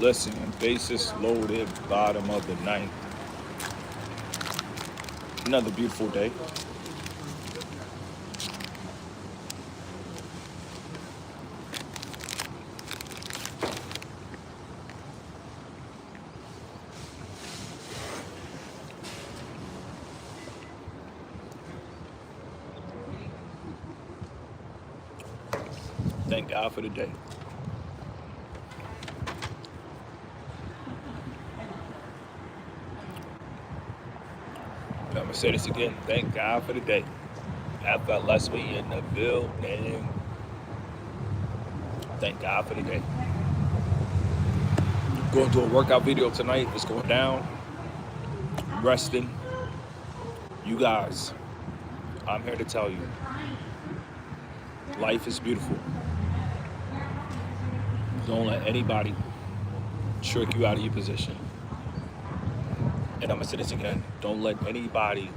Listen, bases loaded, bottom of the ninth. Another beautiful day. Thank God for the day. I'm gonna say this again. Thank God for the day. FLS, we in the building. Thank God for the day. Going to a workout video tonight. It's going down. Resting. You guys, I'm here to tell you, life is beautiful. Don't let anybody trick you out of your position. And I'm gonna say this again. Don't let anybody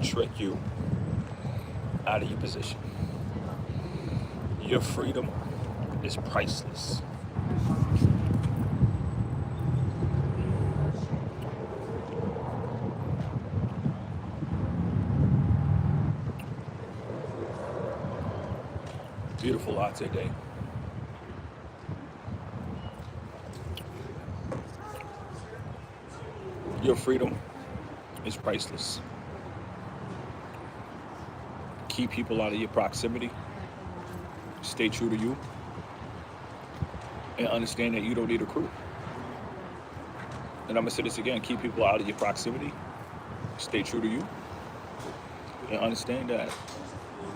trick you out of your position. Your freedom is priceless. Beautiful latte day. Your freedom is priceless. Keep people out of your proximity. Stay true to you. And understand that you don't need a crew. And I'm gonna say this again, keep people out of your proximity. Stay true to you. And understand that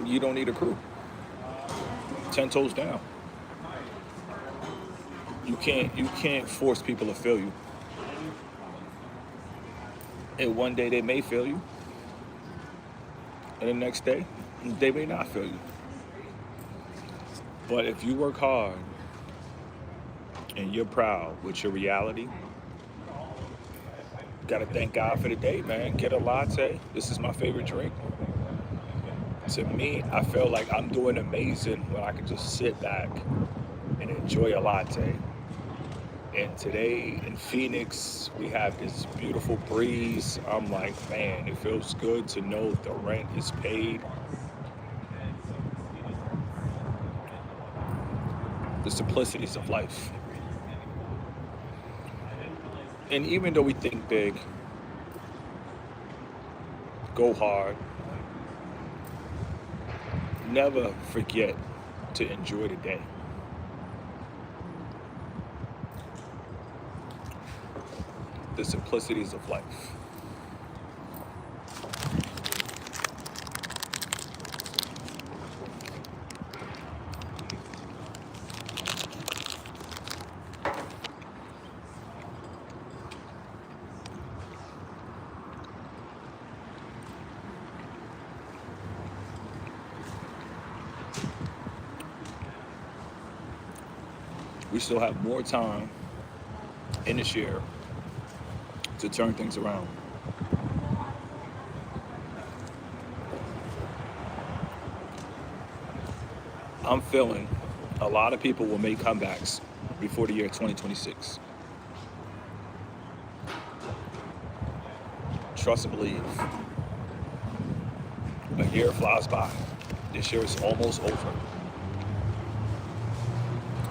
you don't need a crew. 10 toes down. You can't force people to feel you. And one day they may feel you. And the next day, they may not feel you. But if you work hard and you're proud with your reality, gotta thank God for the day, man. Get a latte. This is my favorite drink. To me, I feel like I'm doing amazing when I can just sit back and enjoy a latte. And today in Phoenix, we have this beautiful breeze. I'm like, man, it feels good to know the rent is paid. The simplicities of life. And even though we think big, go hard, never forget to enjoy the day. The simplicities of life. We still have more time in this year to turn things around. I'm feeling a lot of people will make comebacks before the year 2026. Trust and believe. A year flies by. This year is almost over.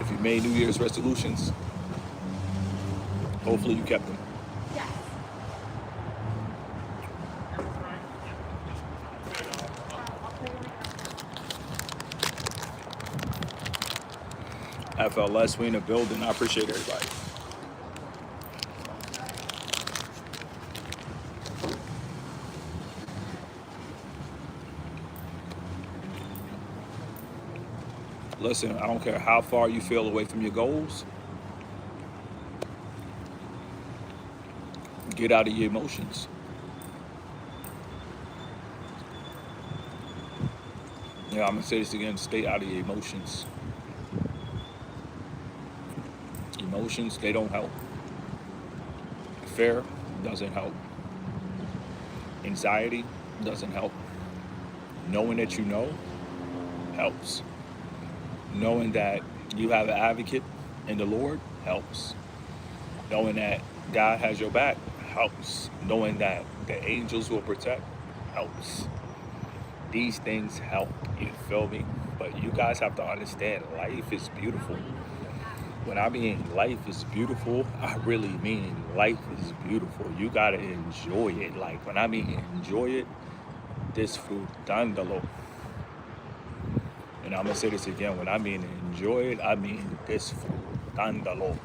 If you made New Year's resolutions, hopefully you kept them. FLS, we in the building. I appreciate everybody. Listen, I don't care how far you feel away from your goals. Get out of your emotions. Yeah, I'm gonna say this again, stay out of your emotions. Emotions, they don't help. Fear doesn't help. Anxiety doesn't help. Knowing that you know helps. Knowing that you have an advocate in the Lord helps. Knowing that God has your back helps. Knowing that the angels will protect helps. These things help. You feel me? But you guys have to understand life is beautiful. When I mean life is beautiful, I really mean life is beautiful. You gotta enjoy it. Like when I mean enjoy it, disfrutándolo. And I'm gonna say this again. When I mean enjoy it, I mean disfrutándolo.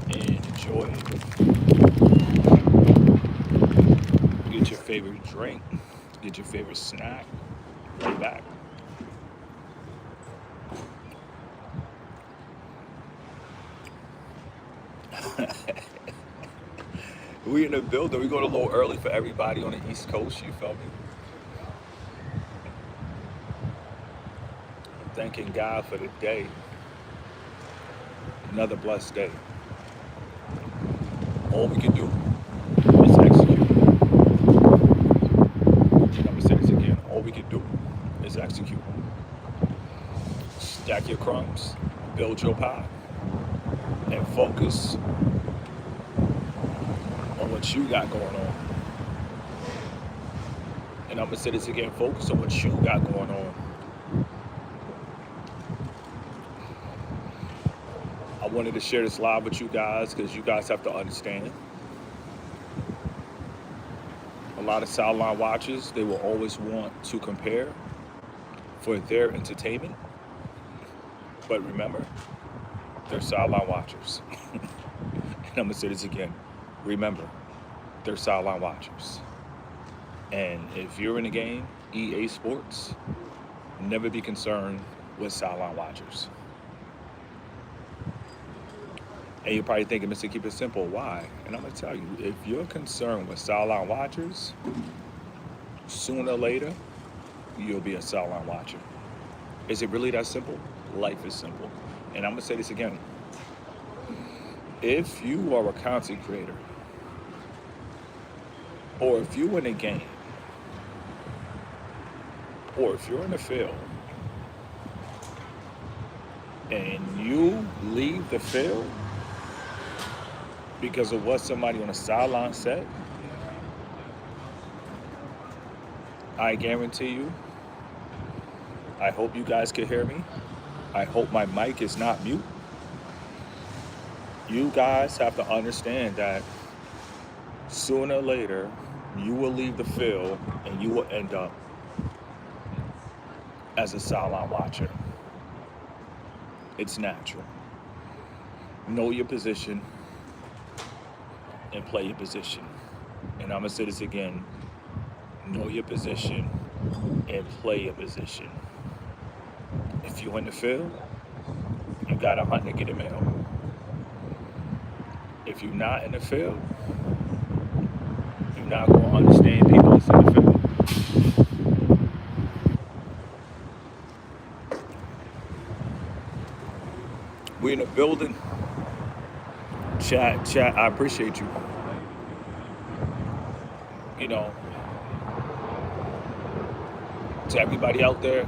Enjoy it. Get your favorite drink. Get your favorite snack. Lay back. We in the building. We going a little early for everybody on the East Coast. You feel me? Thanking God for the day. Another blessed day. All we can do is execute. I'm gonna say this again. All we can do is execute. Stack your crumbs, build your pie, and focus on what you got going on. And I'm gonna say this again. Focus on what you got going on. I wanted to share this live with you guys because you guys have to understand. A lot of sideline watchers, they will always want to compare for their entertainment. But remember, they're sideline watchers. And I'm going to say this again. Remember, they're sideline watchers. And if you're in the game, EA Sports, never be concerned with sideline watchers. And you're probably thinking, Mr. Keep It Simple, why? And I'm going to tell you, if you're concerned with sideline watchers, sooner or later, you'll be a sideline watcher. Is it really that simple? Life is simple. And I'm going to say this again. If you are a content creator, or if you're in a game, or if you're in the field, and you leave the field because of what somebody on the sideline said, I guarantee you, I hope you guys can hear me. I hope my mic is not mute. You guys have to understand that sooner or later, you will leave the field and you will end up as a sideline watcher. It's natural. Know your position and play your position. And I'm going to say this again. Know your position and play your position. If you're in the field, you got to hunt to get a meal. If you're not in the field, you're not going to understand people that's in the field. We're in the building. Chat, I appreciate you. You know, to everybody out there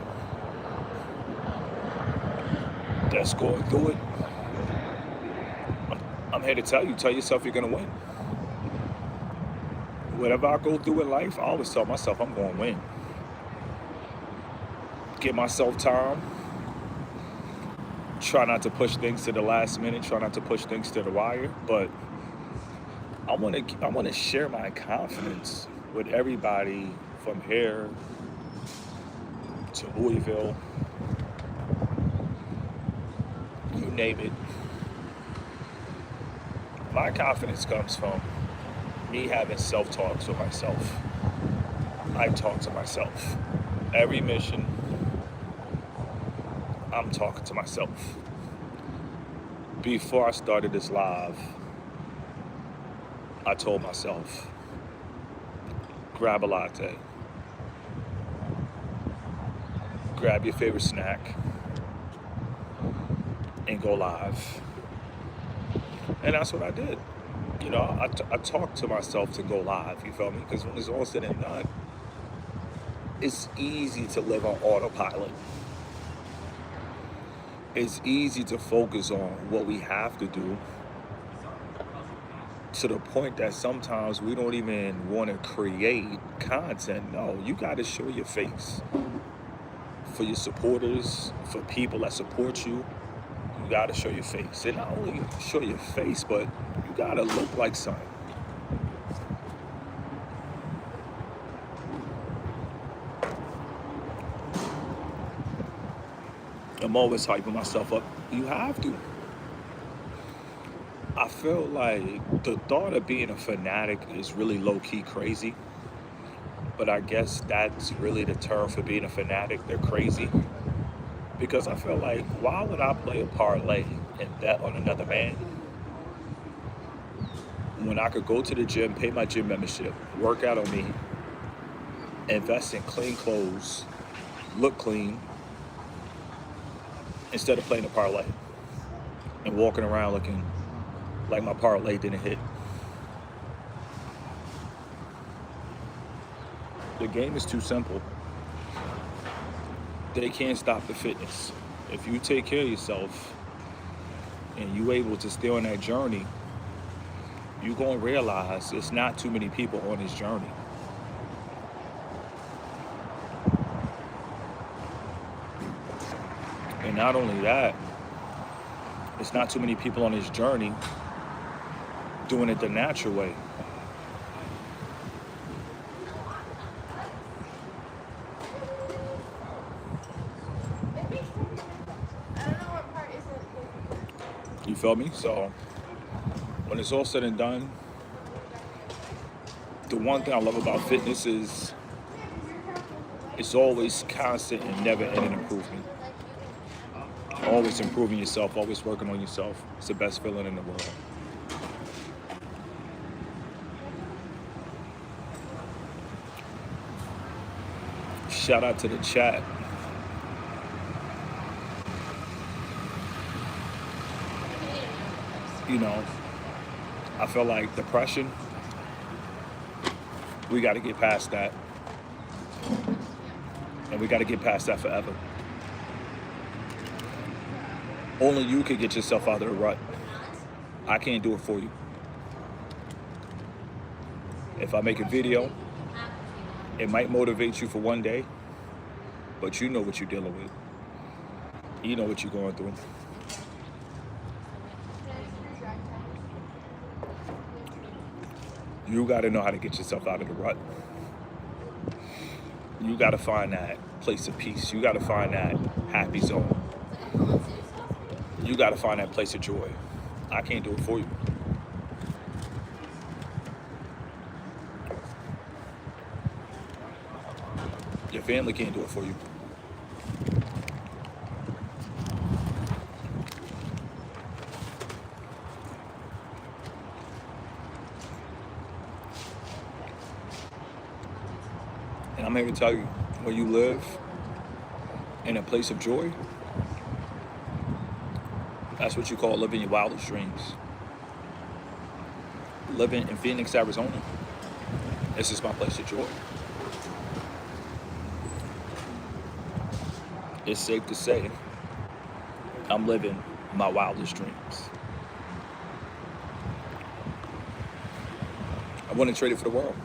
that's going through it, I'm here to tell yourself you're going to win. Whatever I go through in life, I always tell myself I'm going to win. Give myself time. Try not to push things to the last minute. Try not to push things to the wire. But I want to share my confidence with everybody from here to Louisville. You name it. My confidence comes from me having self-talks with myself. I talk to myself. Every mission, I'm talking to myself. Before I started this live, I told myself, grab a latte. Grab your favorite snack and go live. And that's what I did. You know, I talked to myself to go live, you feel me? Because when it's all said and done, it's easy to live on autopilot. it's easy to focus on what we have to do to the point that sometimes we don't even want to create content. No, you got to show your face for your supporters, for people that support you. You got to show your face, and not only show your face, but you got to look like something. I'm always hyping myself up. You have to. I feel like the thought of being a fanatic is really low key crazy, but I guess that's really the term for being a fanatic. They're crazy. Because I feel like, why would I play a parlay and bet on another man when I could go to the gym, pay my gym membership, work out on me, invest in clean clothes, look clean, instead of playing a parlay and walking around looking like my parlay didn't hit. The game is too simple. They can't stop the fitness. If you take care of yourself and you able to stay on that journey, you're going to realize it's not too many people on this journey. And not only that, it's not too many people on this journey doing it the natural way. You feel me? So when it's all said and done, the one thing I love about fitness is it's always constant and never ending improvement. Always improving yourself, always working on yourself. It's the best feeling in the world. Shout out to the chat. You know, I feel like depression, we got to get past that. And we got to get past that forever. Only you can get yourself out of the rut. I can't do it for you. If I make a video, it might motivate you for one day, but you know what you're dealing with. You know what you're going through. You got to know how to get yourself out of the rut. You got to find that place of peace. You got to find that happy zone. You got to find that place of joy. I can't do it for you. Your family can't do it for you. And I'm here to tell you, when you live in a place of joy, that's what you call living your wildest dreams. Living in Phoenix, Arizona, this is my place of joy. It's safe to say I'm living my wildest dreams. I wouldn't trade it for the world.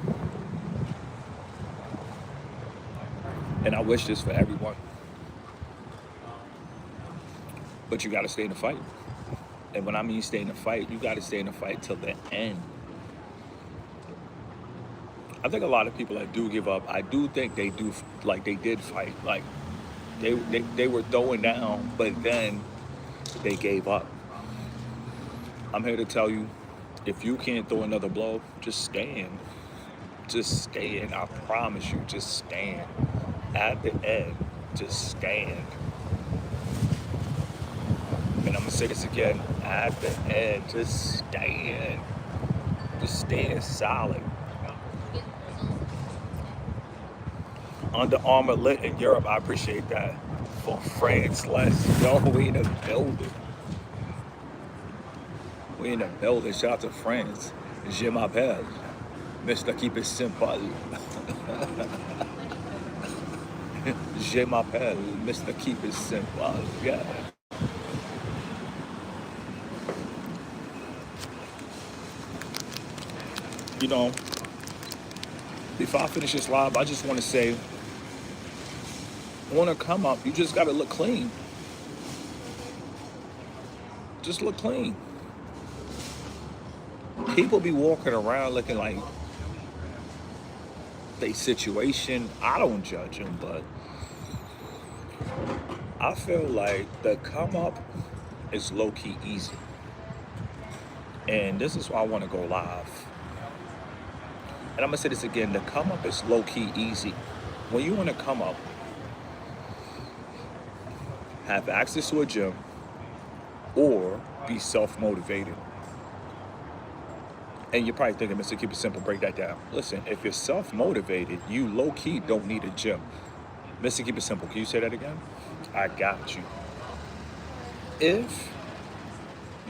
And I wish this for everyone. But you got to stay in the fight. And when I mean stay in the fight, you got to stay in the fight till the end. I think a lot of people that do give up, I do think they do, like they did fight. Like they were throwing down, but then they gave up. I'm here to tell you, if you can't throw another blow, just stand. Just stand. I promise you, just stand. At the end, just stand. And I'm gonna say this again, at the end, just stand. Just stand solid. Under Armour lit in Europe, I appreciate that. For France, let's go. We in the building. We in the building. Shout out to France. Je m'appelle Mr. Keep It Simple. Je m'appelle Mr. Keep It Simple. Yeah. You know, before I finish this live, I just want to say, want to come up, you just got to look clean. Just look clean. People be walking around looking like they situation. I don't judge them, but I feel like the come up is low key easy. And this is why I want to go live. And I'm gonna say this again, the come up is low key easy. When you want to come up, have access to a gym or be self-motivated. And you're probably thinking, Mr. Keep It Simple, break that down. Listen, if you're self-motivated, you low-key don't need a gym. Mr. Keep It Simple, can you say that again? I got you. If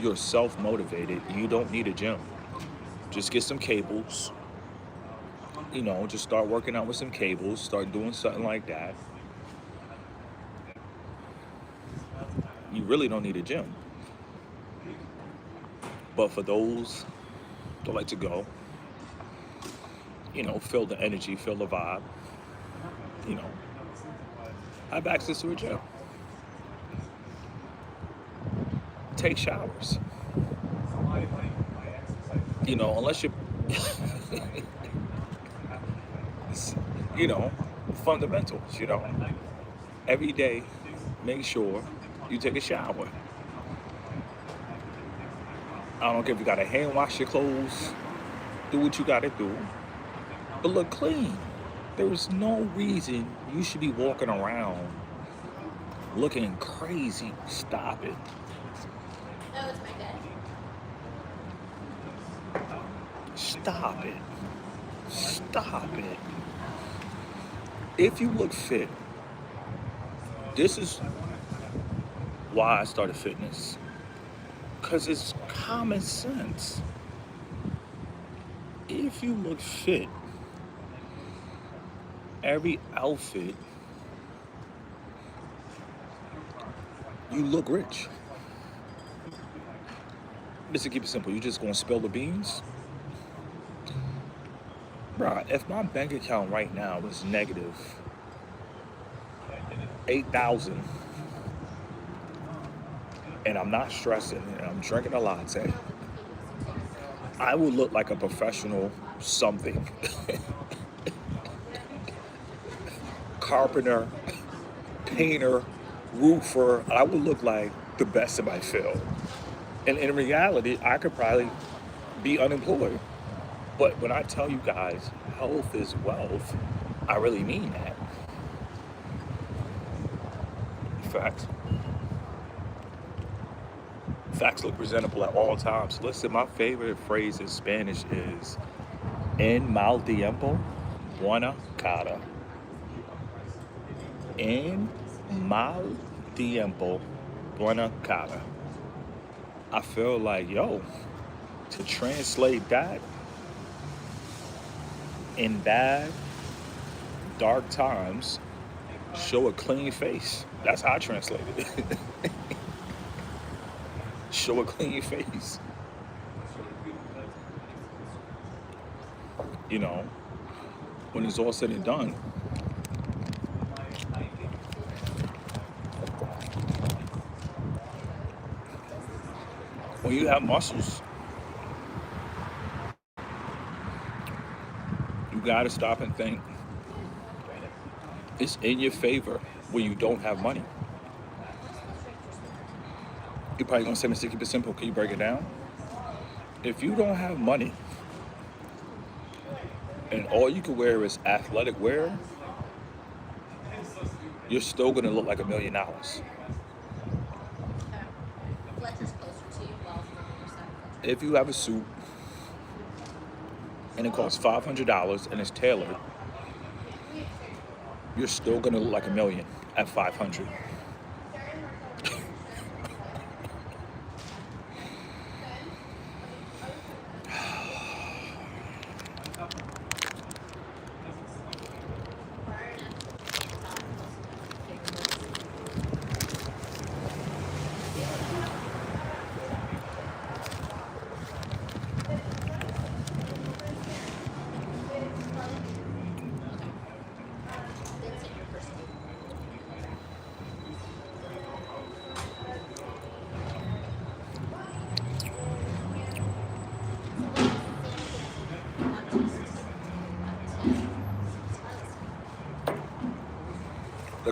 you're self-motivated, you don't need a gym. Just get some cables. You know, just start working out with some cables. Start doing something like that. You really don't need a gym. But for those that like to go, you know, feel the energy, feel the vibe, you know, have access to a gym. Take showers. You know, unless you're, you know, fundamentals, you know. Every day, make sure you take a shower. I don't care if you gotta hand wash your clothes, do what you gotta do, but look clean. There is no reason you should be walking around looking crazy. Stop it. No, it's my dad. Stop it. Stop it. If you look fit, this is why I started fitness. Because it's common sense. If you look fit, every outfit, you look rich. Just to keep it simple, you just gonna spill the beans? Bruh, if my bank account right now is negative 8,000 and I'm not stressing and I'm drinking a latte, I will look like a professional something. Carpenter, painter, roofer. I would look like the best in my field. And in reality, I could probably be unemployed. But when I tell you guys, health is wealth, I really mean that. Facts. Facts look presentable at all times. Listen, my favorite phrase in Spanish is en mal tiempo, buena cara. En mal tiempo, buena cara. I feel like, yo, to translate that, in bad, dark times, show a clean face. That's how I translate it. Show a clean face. You know, when it's all said and done, when you have muscles, you gotta stop and think. It's in your favor when you don't have money. You're probably gonna say, Mr. Keep It Simple, can you break it down? If you don't have money and all you can wear is athletic wear, you're still gonna look like $1 million. If you have a suit and it costs $500 and it's tailored, you're still gonna look like $1 million at 500.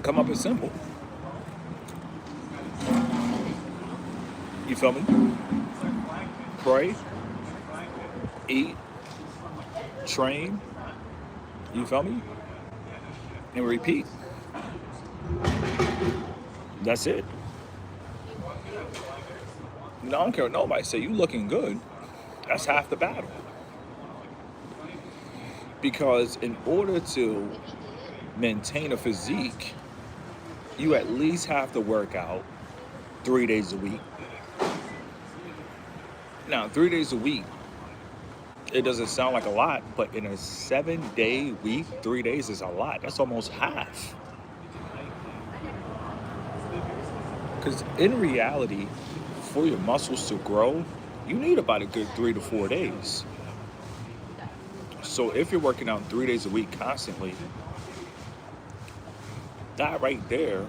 come up as simple. You feel me? Pray, eat, train. You feel me? And repeat. That's it. I don't care what nobody say. You looking good. That's half the battle. Because in order to maintain a physique, you at least have to work out 3 days a week. Now, 3 days a week, it doesn't sound like a lot, but in a 7-day week, 3 days is a lot. That's almost half. Because in reality, for your muscles to grow, you need about a good 3 to 4 days. So if you're working out 3 days a week constantly, that right there,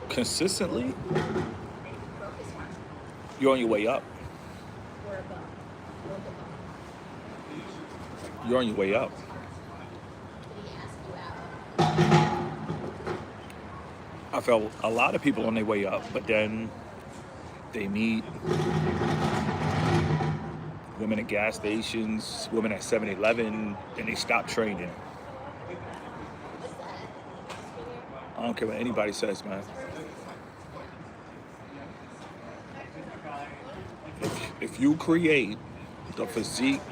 consistently, you're on your way up. You're on your way up. I felt a lot of people on their way up, but then they meet women at gas stations, women at 7-Eleven, and they stop training. I don't care what anybody says, man. If you create the physique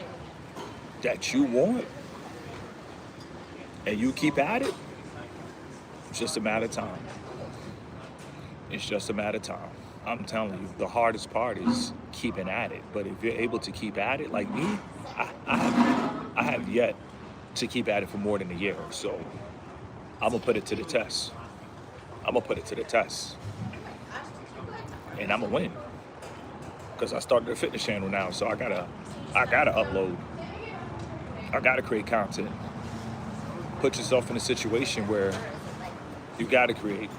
that you want and you keep at it, it's just a matter of time. It's just a matter of time. I'm telling you, the hardest part is keeping at it. But if you're able to keep at it, like me, I have yet to keep at it for more than a year. So I'm gonna put it to the test. I'm gonna put it to the test, and I'm gonna win. Because I started a fitness channel now, so I gotta upload. I gotta create content. Put yourself in a situation where you gotta create.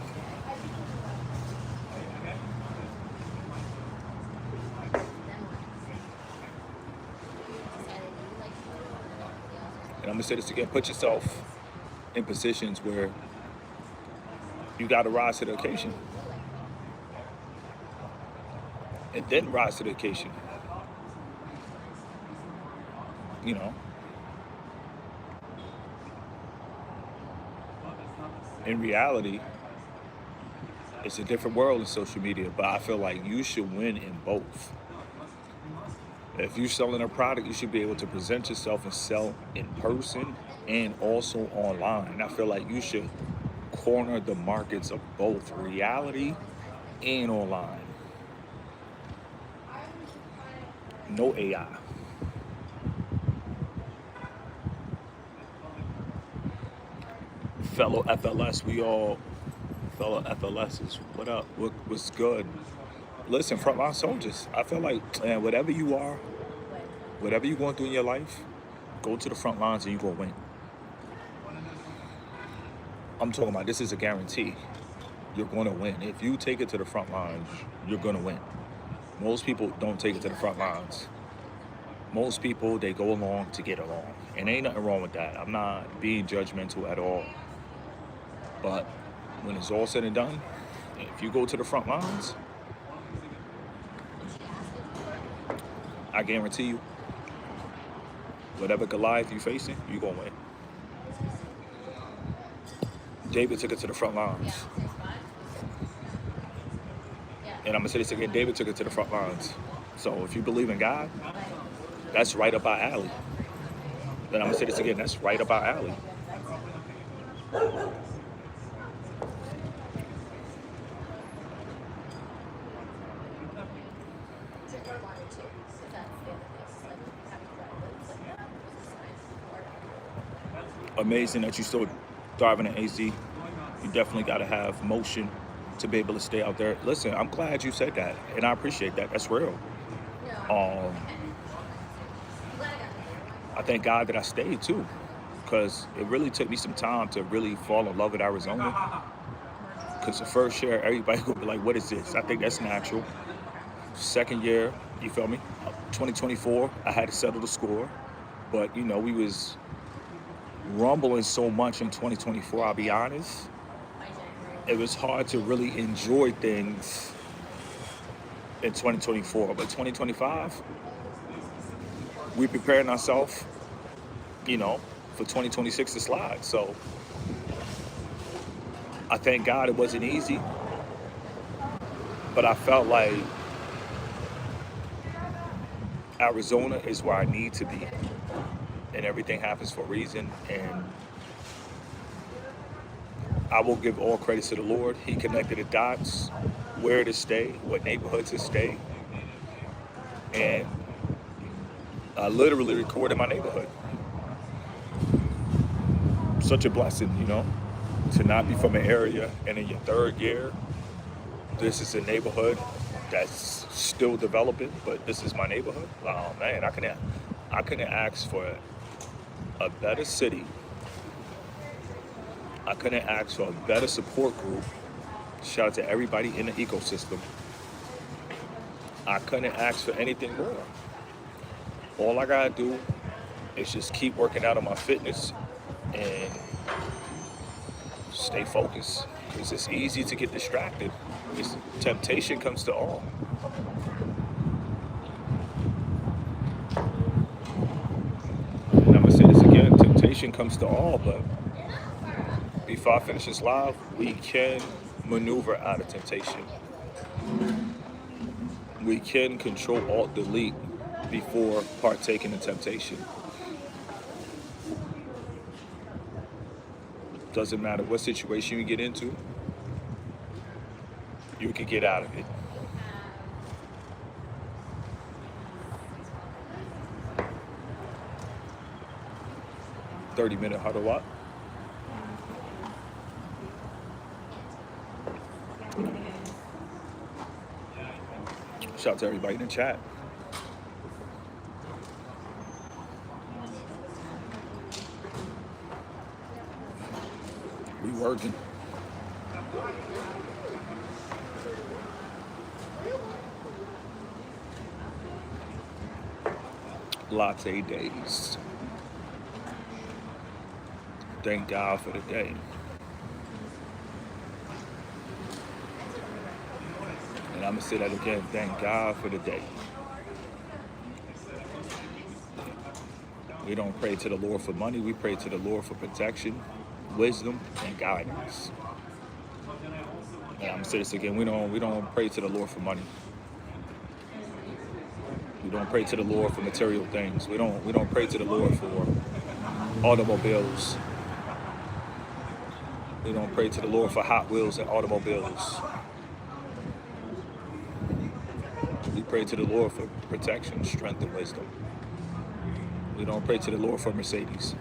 And I'm gonna say this again, put yourself in positions where you gotta rise to the occasion. And then rise to the occasion. You know. In reality, it's a different world in social media, but I feel like you should win in both. If you're selling a product, you should be able to present yourself and sell in person and also online. I feel like you should corner the markets of both reality and online. No AI. Fellow FLS, fellow FLSs, what up? What's good? Listen, frontline soldiers, I feel like, man, whatever you are, whatever you're going through in your life, go to the front lines and you're going to win. I'm talking about, this is a guarantee. You're going to win. If you take it to the front lines, you're going to win. Most people don't take it to the front lines. Most people, they go along to get along. And ain't nothing wrong with that. I'm not being judgmental at all. But when it's all said and done, if you go to the front lines, I guarantee you, whatever Goliath you're facing, you're going to win. David took it to the front lines. And I'm going to say this again, David took it to the front lines. So if you believe in God, that's right up our alley. Then I'm going to say this again, that's right up our alley. Amazing that you're still driving an AZ. You definitely got to have motion to be able to stay out there. Listen, I'm glad you said that, and I appreciate that. That's real. I thank God that I stayed too, because it really took me some time to really fall in love with Arizona. Because the first year, everybody would be like, what is this? I think that's natural. Second year, you feel me? 2024, I had to settle the score. But, you know, we was rumbling so much in 2024, I'll be honest, it was hard to really enjoy things in 2024. But 2025, we're preparing ourselves, you know, for 2026 to slide. So I thank God it wasn't easy, but I felt like Arizona is where I need to be, and everything happens for a reason. And I will give all credit to the Lord. He connected the dots, where to stay, what neighborhood to stay, and I literally recorded my neighborhood. Such a blessing, you know, to not be from an area and in your third year, this is a neighborhood that's still developing, but this is my neighborhood. Oh man, I couldn't ask for a better city. I couldn't ask for a better support group. Shout out to everybody in the ecosystem. I couldn't ask for anything more. All I gotta do is just keep working out on my fitness and stay focused. Because it's easy to get distracted. Temptation comes to all. And I'm gonna say this again, temptation comes to all, but before I finish this live, we can maneuver out of temptation. We can control alt delete before partaking in temptation. Doesn't matter what situation you get into, you can get out of it. "30-minute huddle up." Shout out to everybody in the chat. We working. Latte days. Thank God for the day. And I'm gonna say that again. Thank God for the day. We don't pray to the Lord for money. We pray to the Lord for protection, wisdom, and guidance. And I'm gonna say this again. We don't pray to the Lord for money. We don't pray to the Lord for material things. We don't pray to the Lord for automobiles. We don't pray to the Lord for Hot Wheels and automobiles. We pray to the Lord for protection, strength, and wisdom. We don't pray to the Lord for Mercedes.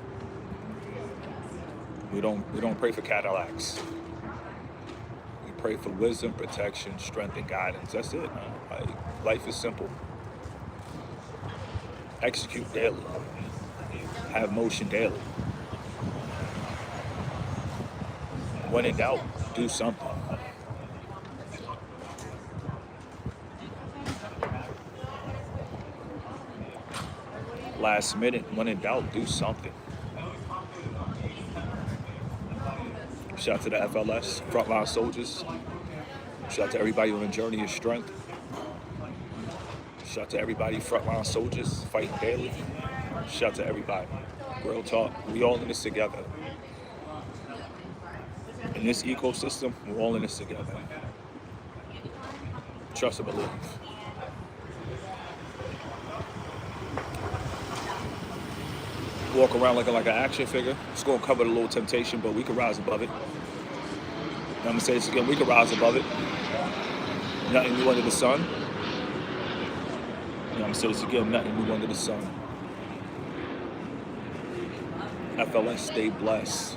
We don't pray for Cadillacs. We pray for wisdom, protection, strength, and guidance. That's it, man. Like, life is simple. Execute daily. Have motion daily. When in doubt, do something. Last minute, when in doubt, do something. Shout out to the FLS, frontline soldiers. Shout out to everybody on the journey of strength. Shout out to everybody, frontline soldiers, fighting daily. Shout out to everybody. Real talk, we all in this together. In this ecosystem, we're all in this together. Trust and believe. Walk around looking like an action figure. It's gonna cover the little temptation, but we can rise above it. And I'm gonna say this again, we can rise above it. Nothing new under the sun. And I'm gonna say this again, nothing new under the sun. FLS, stay blessed.